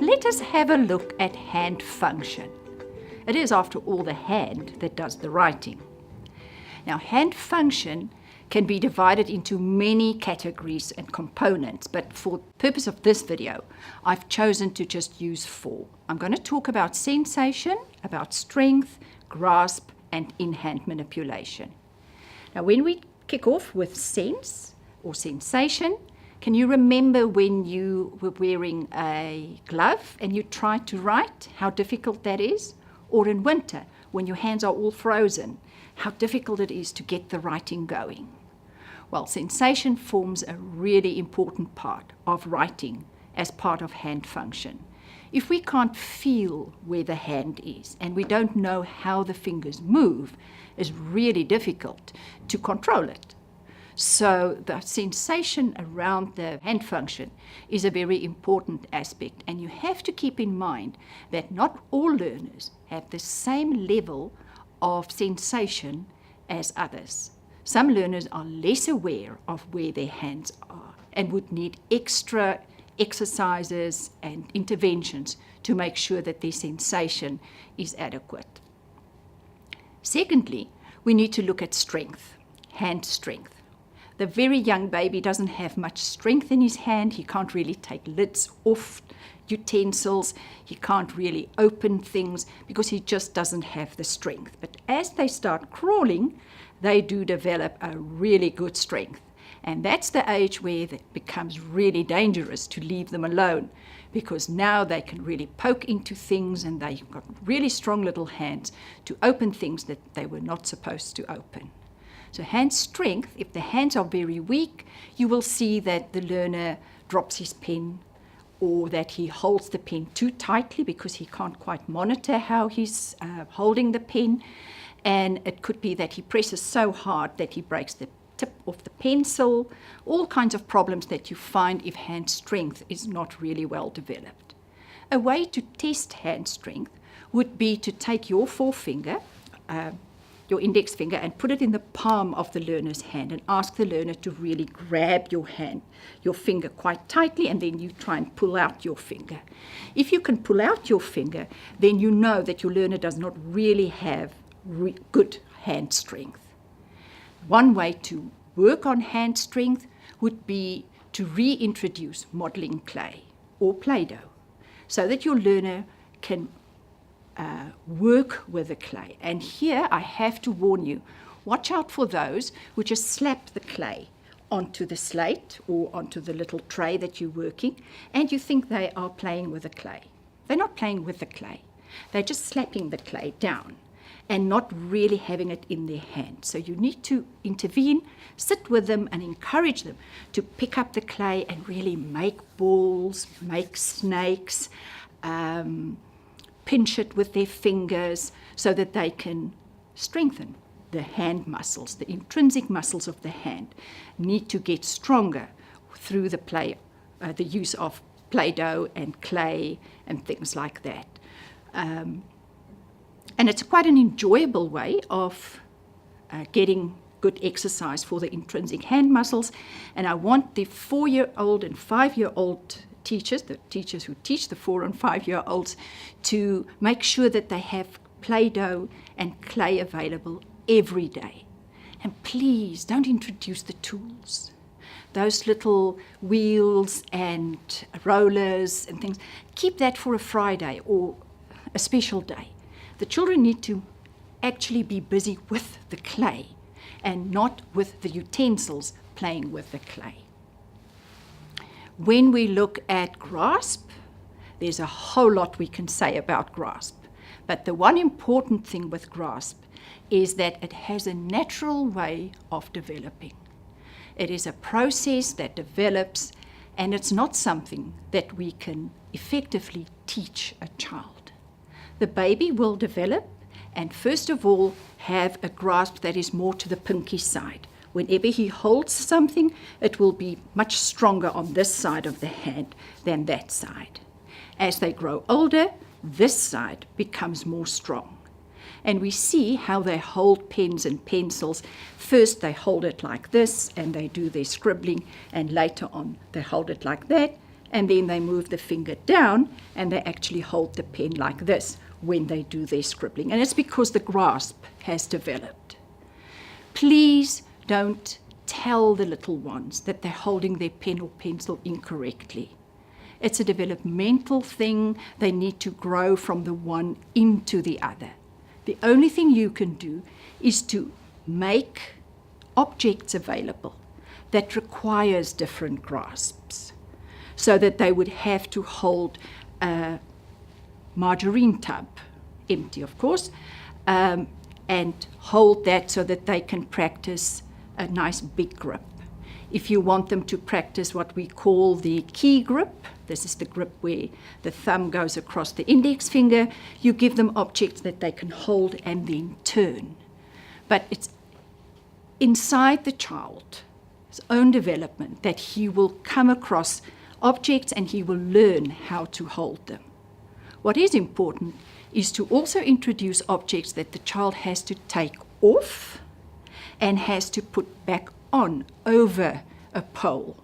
let us have a look at hand function. It is, after all, the hand that does the writing. Now, hand function can be divided into many categories and components, but for the purpose of this video, I've chosen to just use 4. I'm going to talk about sensation, about strength, grasp, and in-hand manipulation. Now, when we kick off with sense or sensation, can you remember when you were wearing a glove and you tried to write, how difficult that is? Or in winter, when your hands are all frozen, how difficult it is to get the writing going? Well, sensation forms a really important part of writing as part of hand function. If we can't feel where the hand is and we don't know how the fingers move, it's really difficult to control it. So the sensation around the hand function is a very important aspect, and you have to keep in mind that not all learners have the same level of sensation as others. Some learners are less aware of where their hands are and would need extra exercises and interventions to make sure that their sensation is adequate. Secondly, we need to look at strength, hand strength. The very young baby doesn't have much strength in his hand. He can't really take lids off utensils. He can't really open things because he just doesn't have the strength. But as they start crawling, they do develop a really good strength. And that's the age where it becomes really dangerous to leave them alone, because now they can really poke into things and they've got really strong little hands to open things that they were not supposed to open. So hand strength, if the hands are very weak, you will see that the learner drops his pen, or that he holds the pen too tightly because he can't quite monitor how he's holding the pen. And it could be that he presses so hard that he breaks the tip of the pencil, all kinds of problems that you find if hand strength is not really well developed. A way to test hand strength would be to take your forefinger, your index finger, and put it in the palm of the learner's hand and ask the learner to really grab your hand, your finger quite tightly, and then you try and pull out your finger. If you can pull out your finger, then you know that your learner does not really have good hand strength. One way to work on hand strength would be to reintroduce modeling clay or Play-Doh so that your learner can work with the clay. And here I have to warn you, watch out for those who just slap the clay onto the slate or onto the little tray that you're working, and you think they are playing with the clay. They're not playing with the clay. They're just slapping the clay down and not really having it in their hand. So you need to intervene, sit with them and encourage them to pick up the clay and really make balls, make snakes, pinch it with their fingers so that they can strengthen the hand muscles. The intrinsic muscles of the hand need to get stronger through the use of Play-Doh and clay and things like that. And it's quite an enjoyable way of getting good exercise for the intrinsic hand muscles. And I want the 4-year-old and 5-year-old teachers, the teachers who teach the 4 and 5-year-olds, to make sure that they have Play-Doh and clay available every day. And please don't introduce the tools. Those little wheels and rollers and things, keep that for a Friday or a special day. The children need to actually be busy with the clay and not with the utensils playing with the clay. When we look at grasp, there's a whole lot we can say about grasp. But the one important thing with grasp is that it has a natural way of developing. It is a process that develops, and it's not something that we can effectively teach a child. The baby will develop and first of all have a grasp that is more to the pinky side. Whenever he holds something, it will be much stronger on this side of the hand than that side. As they grow older, this side becomes more strong. And we see how they hold pens and pencils. First they hold it like this and they do their scribbling, and later on they hold it like that and then they move the finger down and they actually hold the pen like this when they do their scribbling. And it's because the grasp has developed. Please don't tell the little ones that they're holding their pen or pencil incorrectly. It's a developmental thing. They need to grow from the one into the other. The only thing you can do is to make objects available that requires different grasps, so that they would have to hold a margarine tub, empty of course, and hold that so that they can practice a nice big grip. If you want them to practice what we call the key grip, this is the grip where the thumb goes across the index finger, you give them objects that they can hold and then turn. But it's inside the child's own development that he will come across objects and he will learn how to hold them. What is important is to also introduce objects that the child has to take off and has to put back on over a pole.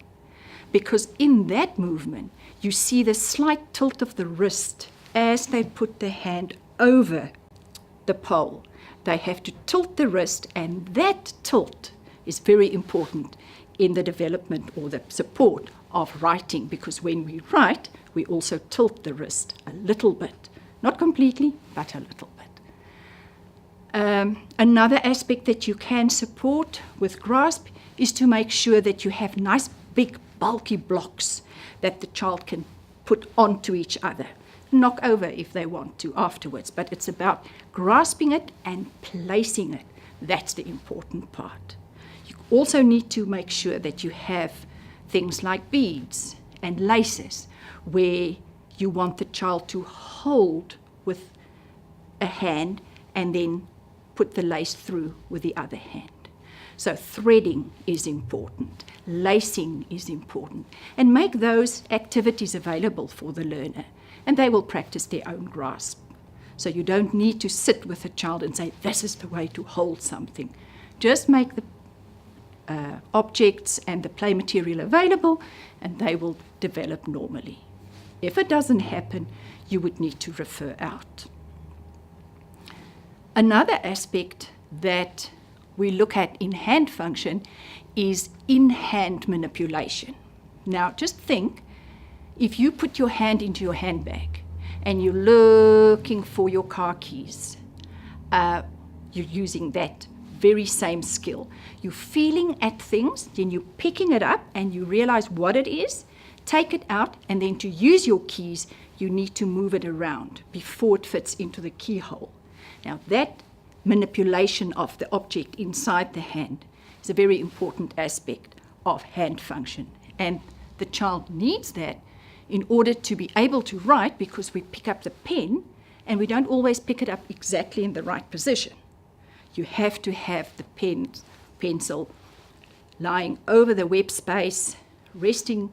Because in that movement, you see the slight tilt of the wrist as they put the hand over the pole. They have to tilt the wrist, and that tilt is very important in the development or the support of writing, because when we write, we also tilt the wrist a little bit. Not completely, but a little bit. Another aspect that you can support with grasp is to make sure that you have nice, big, bulky blocks that the child can put onto each other. Knock over if they want to afterwards, but it's about grasping it and placing it. That's the important part. You also need to make sure that you have things like beads and laces where you want the child to hold with a hand and then put the lace through with the other hand. So threading is important, lacing is important, and make those activities available for the learner, and they will practice their own grasp. So you don't need to sit with a child and say, this is the way to hold something. Just make the objects and the play material available, and they will develop normally. If it doesn't happen, you would need to refer out. Another aspect that we look at in hand function is in-hand manipulation. Now, just think, if you put your hand into your handbag and you're looking for your car keys, you're using that very same skill. You're feeling at things, then you're picking it up and you realize what it is, take it out, and then to use your keys, you need to move it around before it fits into the keyhole. Now, that manipulation of the object inside the hand is a very important aspect of hand function. And the child needs that in order to be able to write, because we pick up the pen and we don't always pick it up exactly in the right position. You have to have the pencil lying over the web space, resting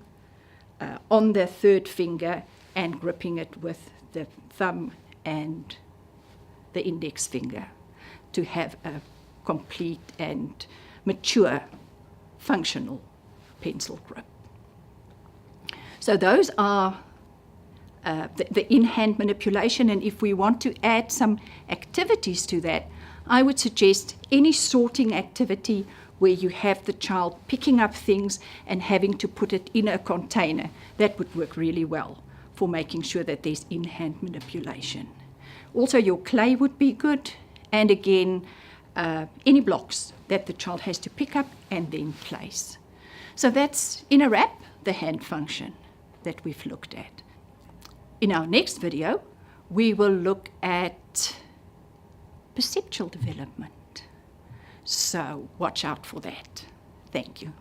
on the third finger and gripping it with the thumb and the index finger to have a complete and mature functional pencil grip. So those are the in-hand manipulation, and if we want to add some activities to that, I would suggest any sorting activity where you have the child picking up things and having to put it in a container. That would work really well for making sure that there's in-hand manipulation. Also, your clay would be good, and again, any blocks that the child has to pick up and then place. So that's, in a wrap, the hand function that we've looked at. In our next video, we will look at perceptual development. So watch out for that. Thank you.